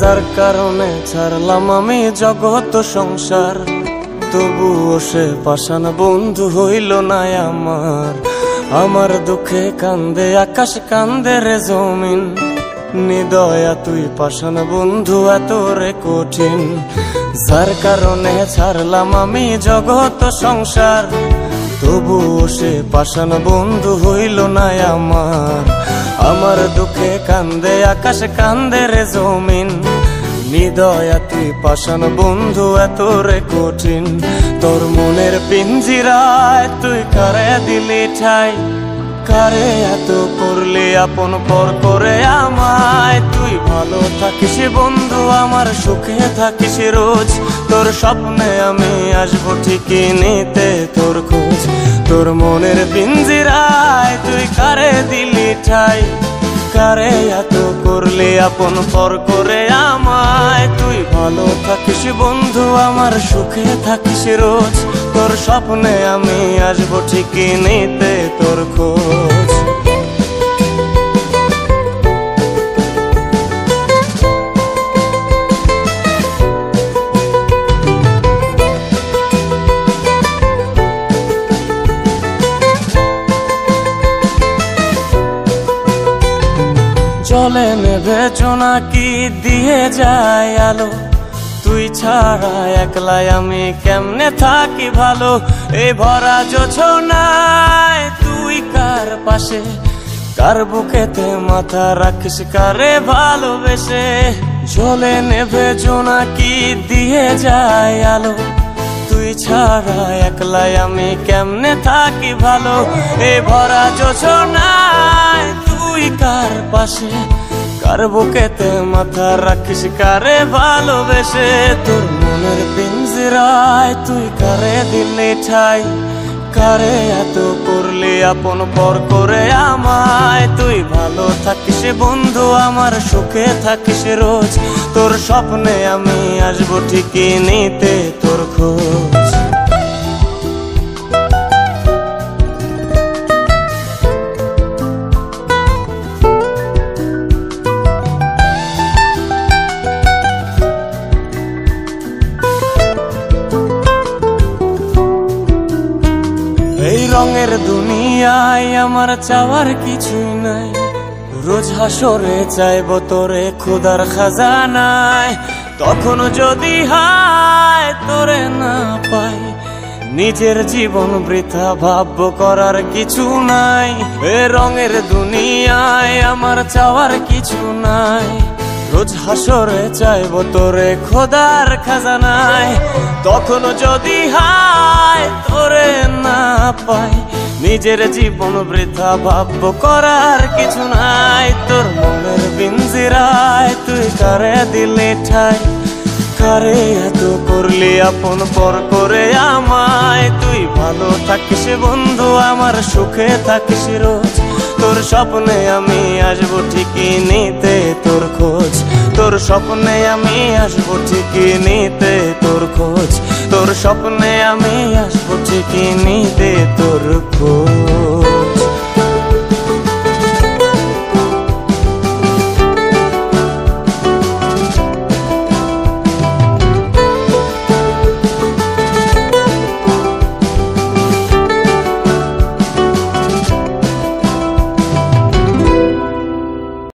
যার কারণে ছাড়লাম আমি জগৎ সংসার, তবুও সে পাষাণ বন্ধু হইল না আমার। আমার দুঃখে কান্দে আকাশ, কান্দে রে জমিন, নিদয়া তুই পাষাণ বন্ধু এত রে কঠিন। যার কারণে ছাড়লাম আমি জগৎ সংসার, তবুও সে পাষাণ বন্ধু হইল না আমার। আমার দুঃখে কান্দে আকাশ, কান্দে রে জমিন, নিদয়া তুই পাষাণ বন্ধু এত রে কঠিন। তোর মনের পিঞ্জিরায় তুই কারে দিলি ঠাই, কারে এত করলি আপন পর করে আমায়। তুই ভালো থাকিস বন্ধু আমার, সুখে থাকিস রোজ, তোর স্বপ্নে আমি আসবো ঠিকই নিতে তোর খোঁজ। তোর মনের পিঞ্জিরায় তুই কারে দিলি ঠাই, কারে এত করলি আপন পর করে আমায়। তুই ভালো থাকিস বন্ধু আমার, সুখে থাকিস রোজ, তোর স্বপ্নে আমি আসবো ঠিকই নিতে তোর খোঁজ। জলে নেভে জোনাকি দিয়ে যায় আলো, তুই ছাড়া একলাই আমি কেমনে থাকি ভালো। এই ভরা জোছনায় তুই কার পাশে, কার বুকেতে মাথা রাখিস কারে ভালোবেসে। জলে নেভে জোনাকি দিয়ে যায় আলো, তুই ছাড়া একলাই আমি কেমনে থাকি ভালো। এই ভরা জোছনায় তুই কার পাশে, কার বুকেতে মাথা রাখিস কারে ভালোবেসে। তোর মনের পিঞ্জিরায় তুই কারে দিলি ঠাই, কারে এত করলি আপন পর করে আমায়। তুই ভালো থাকিস বন্ধু আমার, সুখে থাকিস রোজ, তোর স্বপ্নে আমি আসবো ঠিকই নিতে তোর খোঁজ। এই রঙের দুনিয়ায় আমার চাওয়ার কিছুই নাই, রোজ হাসরে চাইবো তোরে খোদার খাজানায়। তখন যদি হায় তোরে না পাই, নিজের জীবন বৃথা ভাববো করার কিছু নাই। এ রঙের দুনিয়ায় আমার চাওয়ার কিছু নাই, রোজ হাসরে চাইবো তোরে খোদার খাজানায়। তখন যদি হায় তোরে না পাই, নিজের জীবন বৃথা ভাববো করার কিছু নাই। তোর মনের পিঞ্জিরায় তুই কারে দিলি ঠাই, কারে এত করলি আপন পর করে আমায়। তুই ভালো থাকিস বন্ধু আমার, সুখে থাকিস রোজ, তোর স্বপ্নে আমি আসবো ঠিকই নিতে তোর খোঁজ। তোর স্বপ্নে আমি আসবো ঠিকই নিতে তোর খোঁজ, তোর স্বপ্নে আমি আসবো ঠিকই নিতে তোর খোঁজ।